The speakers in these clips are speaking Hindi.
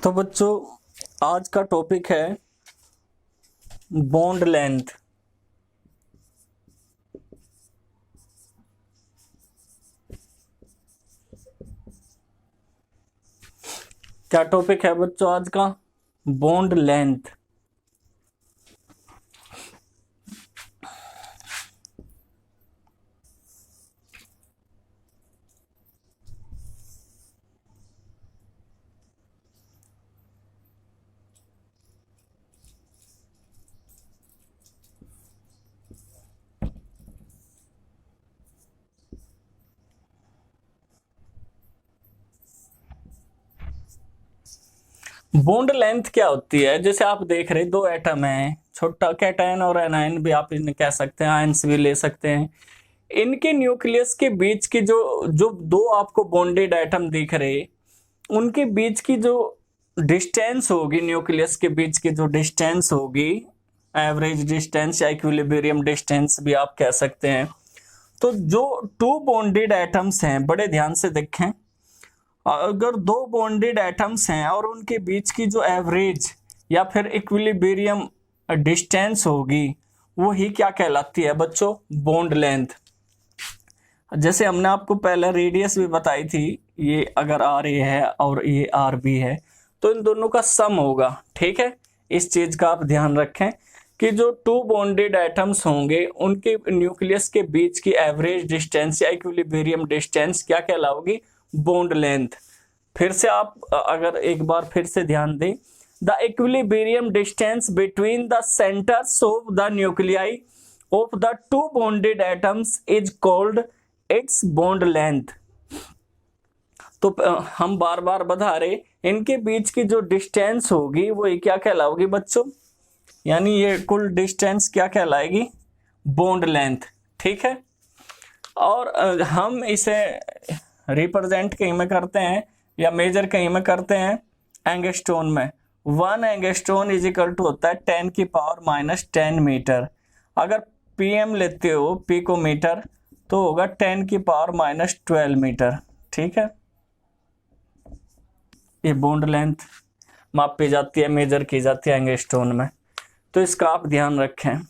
तो बच्चों आज का टॉपिक है बॉन्ड लेंथ। क्या टॉपिक है बच्चों आज का? Bond length. बॉन्ड लेंथ क्या होती है? जैसे आप देख रहे दो एटम हैं, छोटा कैटायन और एनायन भी आप इन्हें कह सकते हैं, आयंस भी ले सकते हैं। इनके न्यूक्लियस के बीच की जो जो दो आपको बॉन्डेड एटम दिख रहे, उनके बीच की जो डिस्टेंस होगी, न्यूक्लियस के बीच की जो डिस्टेंस होगी, एवरेज डिस्टेंस या इक्विलिब्रियम डिस्टेंस भी आप कह सकते हैं। तो जो टू बॉन्डेड एटम्स हैं, बड़े ध्यान से देखें, अगर दो बॉन्डेड एटम्स हैं और उनके बीच की जो एवरेज या फिर इक्विलिब्रियम डिस्टेंस होगी, वो ही क्या कहलाती है बच्चों? Bond length. जैसे हमने आपको पहले रेडियस भी बताई थी, ये अगर आर ए है और ये आर बी है तो इन दोनों का सम होगा। ठीक है, इस चीज का आप ध्यान रखें कि जो टू बॉन्डेड एटम्स होंगे उनके न्यूक्लियस के बीच की एवरेज डिस्टेंस या इक्विलिब्रियम डिस्टेंस क्या कहलाओगी? Bond length. फिर से आप अगर एक बार फिर से ध्यान दें, the equilibrium distance between the centres of the nuclei of the two bonded atoms is called its bond length. तो हम बार बार बता रहे, इनके बीच की जो डिस्टेंस होगी वो क्या कहलाओगी बच्चों? यानी ये कुल डिस्टेंस क्या कहलाएगी? Bond length. ठीक है, और हम इसे रिप्रेजेंट कहीं में करते हैं या मेजर कहीं में करते हैं एंगस्ट्रोन में। 1 एंगस्ट्रोन इज इक्वल टू होता है 10⁻⁻10 मीटर। अगर पीएम लेते हो, पी को मीटर, तो होगा 10⁻⁻12 मीटर। ठीक है, ये बॉन्ड लेंथ मापी जाती है, मेजर की जाती है एंगस्ट्रोन में। तो इसका आप ध्यान रखें।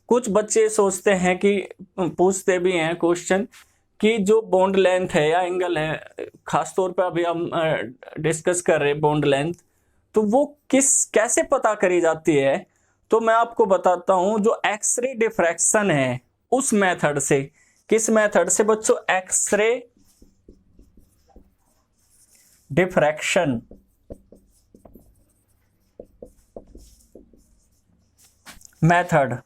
कुछ बच्चे सोचते हैं कि, पूछते भी हैं क्वेश्चन, कि जो बॉन्ड लेंथ है या एंगल है, खासतौर पर अभी हम डिस्कस कर रहे हैं बॉन्ड लेंथ, तो वो कैसे पता करी जाती है? तो मैं आपको बताता हूं, जो एक्सरे डिफ्रैक्शन है उस मेथड से। किस मेथड से बच्चों? X ray diffraction. मेथड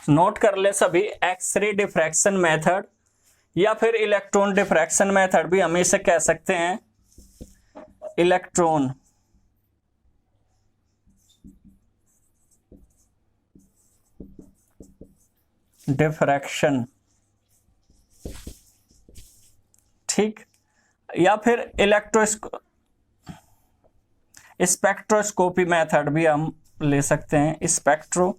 नोट कर ले सभी, एक्सरे डिफ्रैक्शन मेथड या फिर इलेक्ट्रॉन डिफ्रैक्शन मेथड भी हम इसे कह सकते हैं, इलेक्ट्रॉन डिफ्रैक्शन। ठीक, या फिर स्पेक्ट्रोस्कोपी मेथड भी हम ले सकते हैं, स्पेक्ट्रो।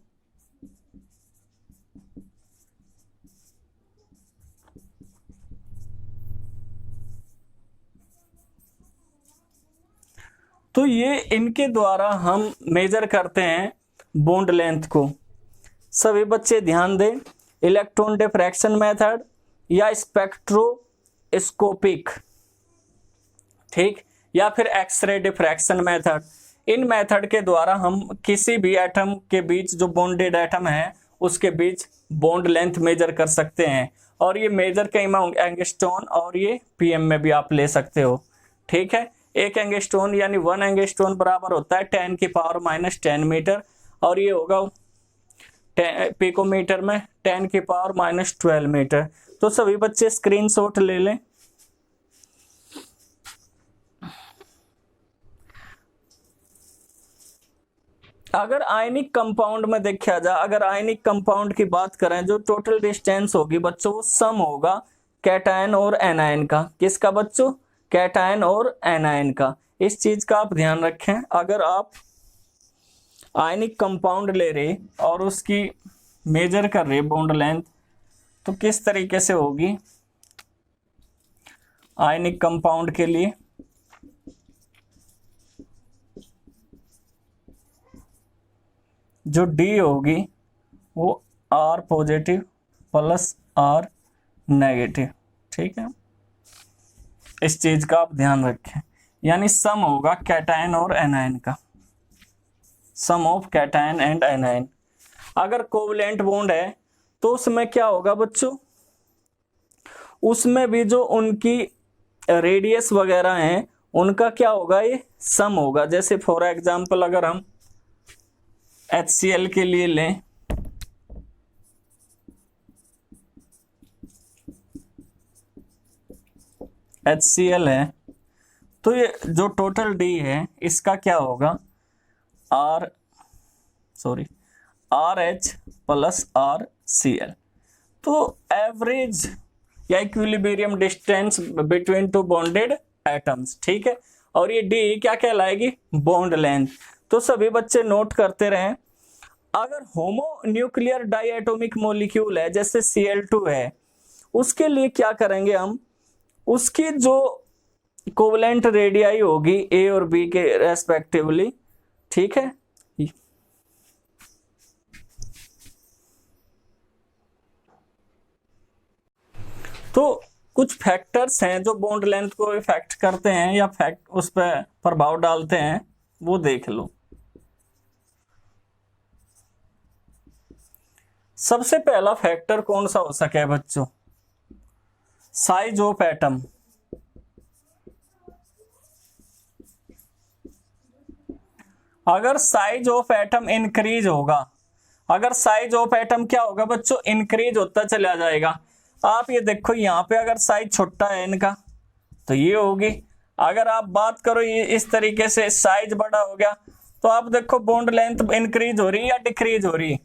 तो ये इनके द्वारा हम मेजर करते हैं बॉन्ड लेंथ को। सभी बच्चे ध्यान दें, इलेक्ट्रॉन डिफ्रैक्शन मेथड या स्पेक्ट्रोस्कोपिक, ठीक, या फिर एक्सरे डिफ्रैक्शन मेथड। इन मेथड के द्वारा हम किसी भी एटम के बीच, जो बॉन्डेड एटम है उसके बीच बॉन्ड लेंथ मेजर कर सकते हैं। और ये मेजर कहीं में एंगस्ट्रोन और ये पीएम में भी आप ले सकते हो। ठीक है, एक एंगस्ट्रोन यानी 1 एंगस्ट्रोन बराबर होता है 10⁻⁻10 मीटर, और ये होगा पिकोमीटर में 10⁻⁻12 मीटर। तो सभी बच्चे स्क्रीनशॉट ले लें। अगर आयनिक कंपाउंड में देखा जाए, अगर आयनिक कंपाउंड की बात करें, जो टोटल डिस्टेंस होगी बच्चों वो सम होगा कैटायन और एनायन का। किसका बच्चों? कैटायन और एनायन का। इस चीज का आप ध्यान रखें। अगर आप आयनिक कंपाउंड ले रहे और उसकी मेजर कर रहे बॉन्ड लेंथ, तो किस तरीके से होगी? आयनिक कंपाउंड के लिए जो डी होगी वो R positive plus R negative. ठीक है, इस चीज का आप ध्यान रखें, यानी सम होगा कैटायन और एनायन का, सम ऑफ कैटायन एंड एनायन। अगर कोवलेंट बॉन्ड है तो उसमें क्या होगा बच्चों, उसमें भी जो उनकी रेडियस वगैरह हैं उनका क्या होगा, ये सम होगा। जैसे फॉर एग्जांपल अगर हम HCl के लिए लें, HCl है तो ये जो टोटल डी है इसका क्या होगा, RH प्लस RCl। तो एवरेज या equilibrium distance between two bonded atoms. ठीक है, और ये डी क्या कहलाएगी, बॉन्ड लेंथ। तो सभी बच्चे नोट करते रहें, अगर होमो न्यूक्लियर डाइएटोमिक मॉलिक्यूल है जैसे Cl2 है, उसके लिए क्या करेंगे हम, उसकी जो कोवलेंट रेडियाई होगी A और B के रेस्पेक्टिवली। ठीक है, तो कुछ फैक्टर्स हैं जो बॉन्ड लेंथ को इफेक्ट करते हैं या फैक्ट उस पर प्रभाव डालते हैं, वो देख लो। सबसे पहला फैक्टर कौन सा हो सके बच्चों, साइज ऑफ एटम। अगर साइज ऑफ एटम इंक्रीज होगा, अगर साइज ऑफ एटम क्या होगा बच्चों, इंक्रीज होता चला जाएगा। आप ये देखो यहाँ पे अगर साइज छोटा है इनका तो ये होगी, अगर आप बात करो ये इस तरीके से साइज बड़ा हो गया तो आप देखो बॉन्ड लेंथ इंक्रीज हो रही है या डिक्रीज हो रही है।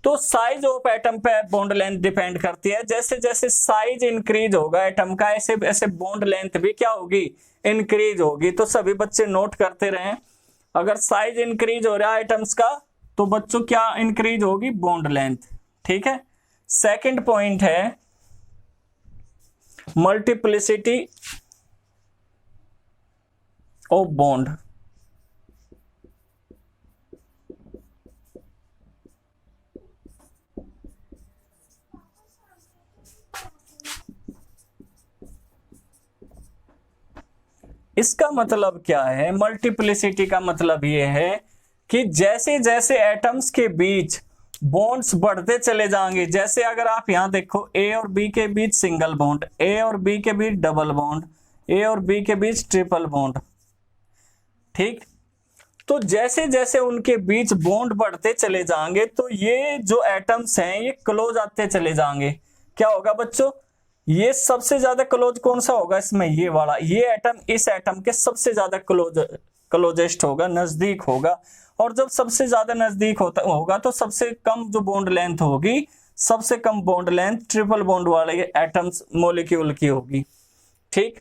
तो साइज ऑफ एटम पे बॉन्ड लेंथ डिपेंड करती है। जैसे जैसे साइज इंक्रीज होगा एटम का, ऐसे ऐसे बॉन्ड लेंथ भी क्या होगी, इंक्रीज होगी। तो सभी बच्चे नोट करते रहें, अगर साइज इंक्रीज हो रहा है एटम्स का तो बच्चों क्या इंक्रीज होगी, बॉन्ड लेंथ। ठीक है, सेकंड पॉइंट है मल्टीप्लिसिटी ऑफ बॉन्ड। इसका मतलब क्या है, मल्टीप्लिसिटी का मतलब यह है कि जैसे जैसे एटम्स के बीच बॉन्ड्स बढ़ते चले जाएंगे, जैसे अगर आप यहां देखो ए और बी के बीच सिंगल बॉन्ड, ए और बी के बीच डबल बॉन्ड, ए और बी के बीच ट्रिपल बॉन्ड। ठीक, तो जैसे जैसे उनके बीच बॉन्ड बढ़ते चले जाएंगे तो ये जो एटम्स हैं ये क्लोज आते चले जाएंगे। क्या होगा बच्चों, ये सबसे ज्यादा क्लोज कौन सा होगा इसमें, ये वाला, ये एटम इस एटम के सबसे ज्यादा क्लोजेस्ट होगा, नजदीक होगा। और जब सबसे ज्यादा नजदीक होगा तो सबसे कम जो बॉन्ड लेंथ होगी, सबसे कम बॉन्ड लेंथ ट्रिपल बॉन्ड वाले एटम्स मॉलिक्यूल की होगी। ठीक,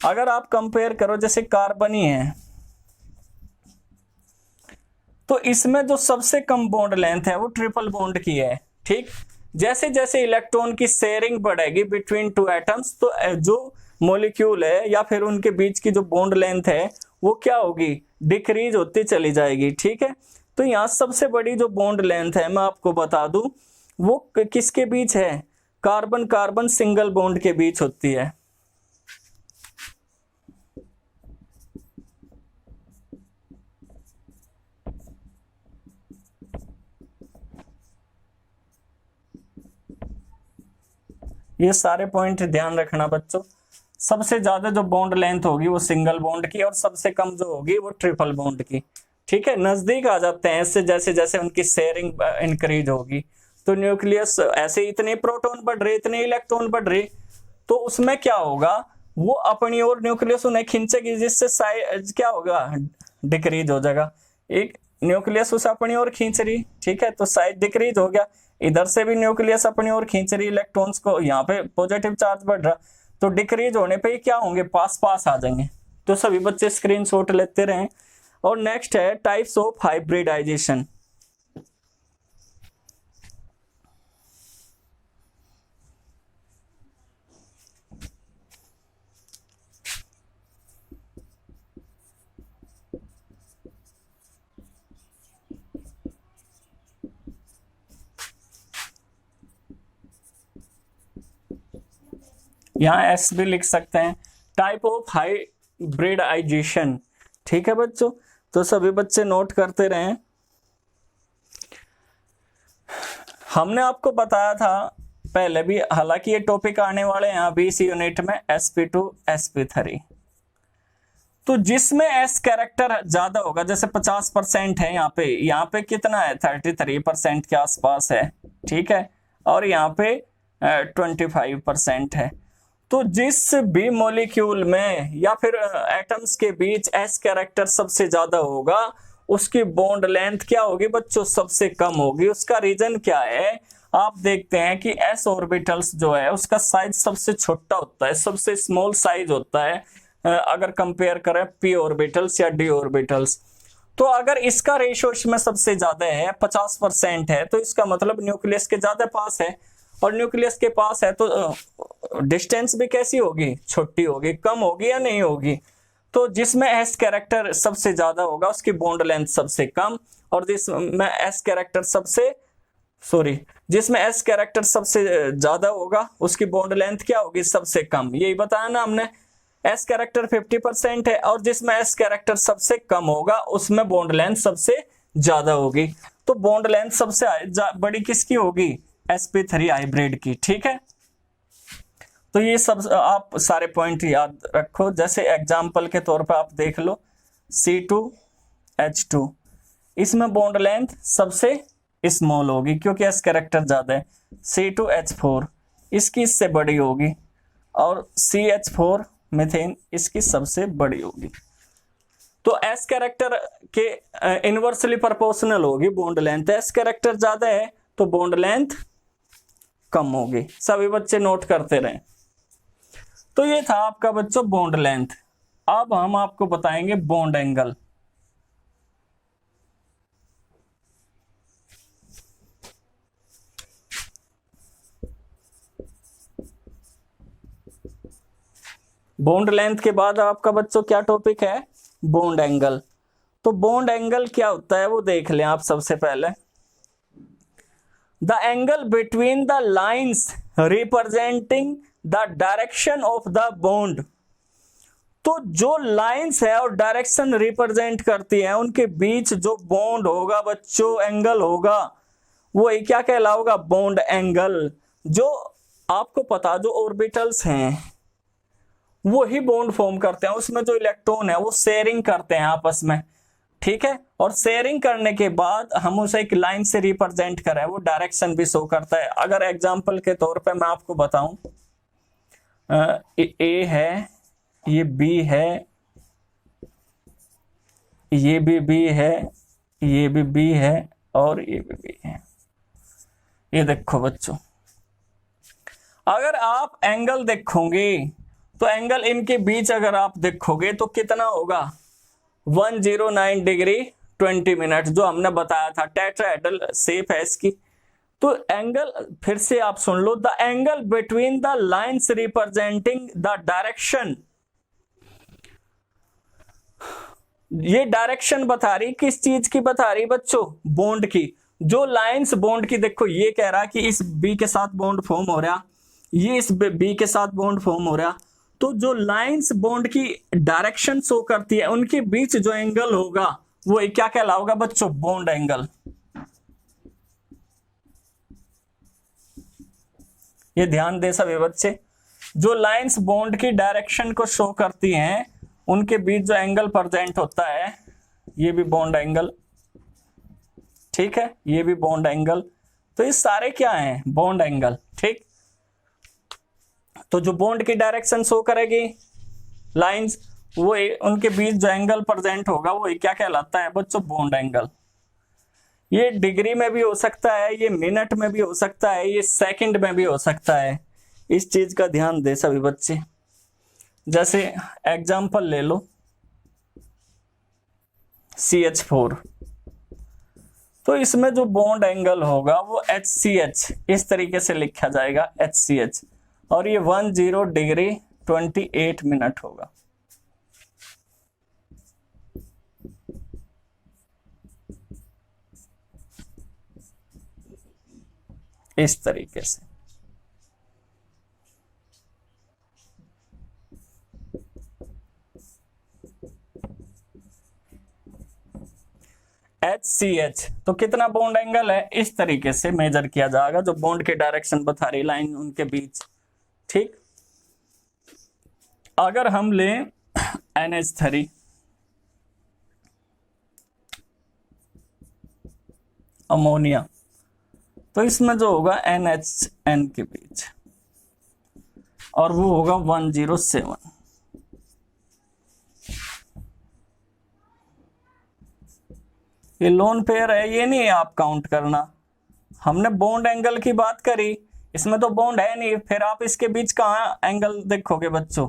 अगर आप कंपेयर करो जैसे कार्बन ही है तो इसमें जो सबसे कम बॉन्ड लेंथ है वो ट्रिपल बॉन्ड की है। ठीक, जैसे जैसे इलेक्ट्रॉन की शेयरिंग बढ़ेगी बिटवीन टू एटम्स तो जो मॉलिक्यूल है या फिर उनके बीच की जो बॉन्ड लेंथ है वो क्या होगी, डिक्रीज होती चली जाएगी। ठीक है, तो यहाँ सबसे बड़ी जो बॉन्ड लेंथ है मैं आपको बता दूं वो किसके बीच है, कार्बन कार्बन सिंगल बॉन्ड के बीच होती है। ये सारे पॉइंट ध्यान रखना बच्चों, सबसे ज्यादा जो बॉन्ड लेंथ होगी वो सिंगल बॉन्ड की और सबसे कम जो होगी वो ट्रिपल बॉन्ड की। ठीक है, नजदीक आ जाते हैं इससे जैसे जैसे उनकी शेयरिंग इंक्रीज होगी। तो न्यूक्लियस ऐसे इतने प्रोटॉन बढ़ रहे, इतने इलेक्ट्रॉन बढ़ रहे, तो उसमें क्या होगा, वो अपनी ओर न्यूक्लियस उन्हें खींचेगी जिससे साइज क्या होगा, डिक्रीज हो जाएगा। एक न्यूक्लियस उसे अपनी ओर खींच रही, ठीक है, तो साइज डिक्रीज हो गया। इधर से भी न्यूक्लियस अपनी ओर खींच रही इलेक्ट्रॉन्स को, यहाँ पे पॉजिटिव चार्ज बढ़ रहा, तो डिक्रीज होने पे क्या होंगे, पास पास आ जाएंगे। तो सभी बच्चे स्क्रीनशॉट लेते रहें। और नेक्स्ट है टाइप्स ऑफ हाइब्रिडाइजेशन। यहाँ एस भी लिख सकते हैं। टाइप ऑफ हाइब्रिडाइजेशन, ठीक है बच्चों, तो सभी बच्चे नोट करते रहें। हमने आपको बताया था पहले भी, हालांकि ये टॉपिक आने वाले हैं अभी इस यूनिट में, sp2 sp3। तो जिसमें एस कैरेक्टर ज्यादा होगा, जैसे 50% है यहाँ पे कितना है 33% के आसपास है, ठीक है, और यहाँ पे 25% है। तो जिस भी मॉलिक्यूल में या फिर एटम्स के बीच एस कैरेक्टर सबसे ज्यादा होगा, उसकी बॉन्ड लेंथ क्या होगी बच्चों, सबसे कम होगी। उसका रीजन क्या है, आप देखते हैं कि एस ऑर्बिटल्स जो है उसका साइज सबसे छोटा होता है, सबसे स्मॉल साइज होता है अगर कंपेयर करें पी ऑर्बिटल्स या डी ऑर्बिटल्स। तो अगर इसका रेशियो इसमें सबसे ज्यादा है 50% है, तो इसका मतलब न्यूक्लियस के ज्यादा पास है, और न्यूक्लियस के पास है तो डिस्टेंस भी कैसी होगी, छोटी होगी, कम होगी या नहीं होगी। तो जिसमें एस कैरेक्टर सबसे ज्यादा होगा उसकी बॉन्ड लेंथ सबसे कम, और जिसमें एस कैरेक्टर सबसे ज्यादा होगा उसकी बॉन्ड लेंथ क्या होगी, सबसे कम। यही बताया ना हमने, एस कैरेक्टर 50% है और जिसमें एस कैरेक्टर सबसे कम होगा उसमें बॉन्ड लेंथ सबसे ज्यादा होगी। तो बॉन्ड लेंथ सबसे बड़ी किसकी होगी, sp3 हाइब्रिड की, ठीक है। तो ये सब आप सारे पॉइंट याद रखो। जैसे एग्जांपल के तौर पर आप देख लो C2H2, इसमें बॉन्ड लेंथ सबसे स्मॉल होगी क्योंकि एस कैरेक्टर ज्यादा है। C2H4 इसकी इससे बड़ी होगी, और CH4 मीथेन इसकी सबसे बड़ी होगी। तो एस कैरेक्टर के इनवर्सली प्रोपोर्शनल होगी बॉन्ड लेंथ। एस कैरेक्टर ज्यादा है तो बॉन्ड लेंथ कम होगी। सभी बच्चे नोट करते रहें। तो ये था आपका बच्चों बॉन्ड लेंथ। अब हम आपको बताएंगे बॉन्ड एंगल। बॉन्ड लेंथ के बाद आपका बच्चों क्या टॉपिक है, बॉन्ड एंगल। तो बॉन्ड एंगल क्या होता है वो देख लें आप सबसे पहले। The angle between the lines representing the direction of the bond. तो जो लाइंस है और डायरेक्शन रिप्रेजेंट करती है उनके बीच जो बॉन्ड होगा बच्चों, एंगल होगा, वो क्या कहलाओगा, बॉन्ड एंगल। जो आपको पता जो ऑर्बिटल्स हैं वो ही बॉन्ड फॉर्म करते हैं, उसमें जो इलेक्ट्रॉन है वो शेयरिंग करते हैं आपस में, ठीक है। और शेयरिंग करने के बाद हम उसे एक लाइन से रिप्रेजेंट करें, वो डायरेक्शन भी शो करता है। अगर एग्जांपल के तौर पे मैं आपको बताऊं, ए है, ये बी है, ये भी बी है, ये भी बी है, और ये भी बी है। ये देखो बच्चों, अगर आप एंगल देखोगे तो एंगल इनके बीच अगर आप देखोगे तो कितना होगा, 109 डिग्री 20 मिनट, जो हमने बताया था। टेट्राहेड्रल शेप है इसकी। तो एंगल फिर से आप सुन लो, the angle between the lines representing the direction. ये डायरेक्शन बता रही, किस चीज की बता रही बच्चों, बॉन्ड की। जो लाइंस बॉन्ड की, देखो ये कह रहा कि इस बी के साथ बॉन्ड फॉर्म हो रहा, ये इस बी के साथ बॉन्ड फॉर्म हो रहा। तो जो लाइंस बॉन्ड की डायरेक्शन शो करती है उनके बीच जो एंगल होगा वो क्या कहलाओगा बच्चों, बॉन्ड एंगल। ये ध्यान दे सभी बच्चे, जो लाइंस बॉन्ड की डायरेक्शन को शो करती हैं उनके बीच जो एंगल प्रेजेंट होता है ये भी बॉन्ड एंगल, ठीक है, ये भी बॉन्ड एंगल। तो ये सारे क्या हैं, बॉन्ड एंगल, ठीक। तो जो बॉन्ड की डायरेक्शन शो करेगी लाइंस, वो उनके बीच जो एंगल प्रेजेंट होगा वो क्या कहलाता है बच्चों, बॉन्ड एंगल। ये डिग्री में भी हो सकता है, ये मिनट में भी हो सकता है, ये सेकंड में भी हो सकता है। इस चीज का ध्यान दे सभी बच्चे। जैसे एग्जांपल ले लो CH4, तो इसमें जो बॉन्ड एंगल होगा वो HCH, इस तरीके से लिखा जाएगा HCH, और ये 10 डिग्री 28 मिनट होगा। इस तरीके से। HCH, तो कितना बॉन्ड एंगल है, इस तरीके से मेजर किया जाएगा, जो बॉन्ड के डायरेक्शन बता रही लाइन उनके बीच। ठीक, अगर हम लें NH3, अमोनिया, तो इसमें जो होगा NHN के बीच, और वो होगा 107। ये लोन पेयर है, ये नहीं आप काउंट करना, हमने बॉन्ड एंगल की बात करी, इसमें तो बॉन्ड है नहीं, फिर आप इसके बीच कहाँ एंगल देखोगे बच्चों,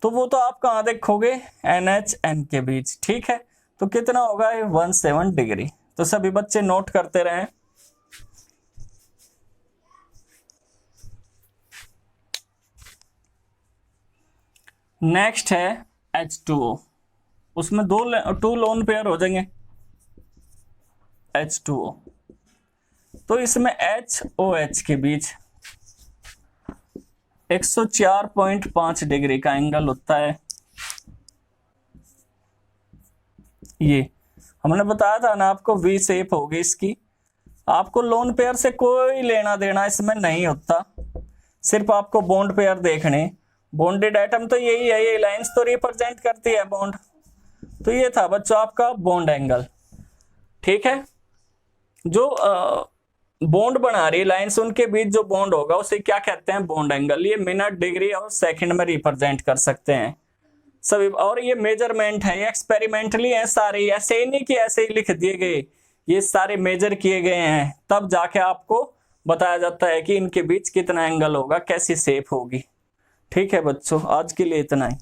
तो वो तो आप कहाँ देखोगे, NHN के बीच। ठीक है, तो कितना होगा ये 17 डिग्री। तो सभी बच्चे नोट करते रहें। नेक्स्ट है H2O, उसमें टू लोन पेयर हो जाएंगे H2O, तो इसमें HOH के बीच 104.5 डिग्री का एंगल होता है। ये हमने बताया था ना आपको, V शेप होगी इसकी, आपको लोन पेयर से कोई लेना देना इसमें नहीं होता, सिर्फ आपको बॉन्ड पेयर देखने। बॉन्डेड एटम तो यही है, ये लाइंस तो रिप्रेजेंट करती है बॉन्ड। तो ये था बच्चों आपका बॉन्ड एंगल। ठीक है, जो बॉन्ड बना रही लाइंस उनके बीच जो बॉन्ड होगा उसे क्या कहते हैं, बॉन्ड एंगल। ये मिनट, डिग्री और सेकंड में रिप्रेजेंट कर सकते हैं सभी। और ये मेजरमेंट है, ये एक्सपेरिमेंटली है सारे, ऐसे ही नहीं कि ऐसे ही लिख दिए गए, ये सारे मेजर किए गए हैं, तब जाके आपको बताया जाता है कि इनके बीच कितना एंगल होगा, कैसी शेप होगी। ठीक है बच्चों, आज के लिए इतना ही।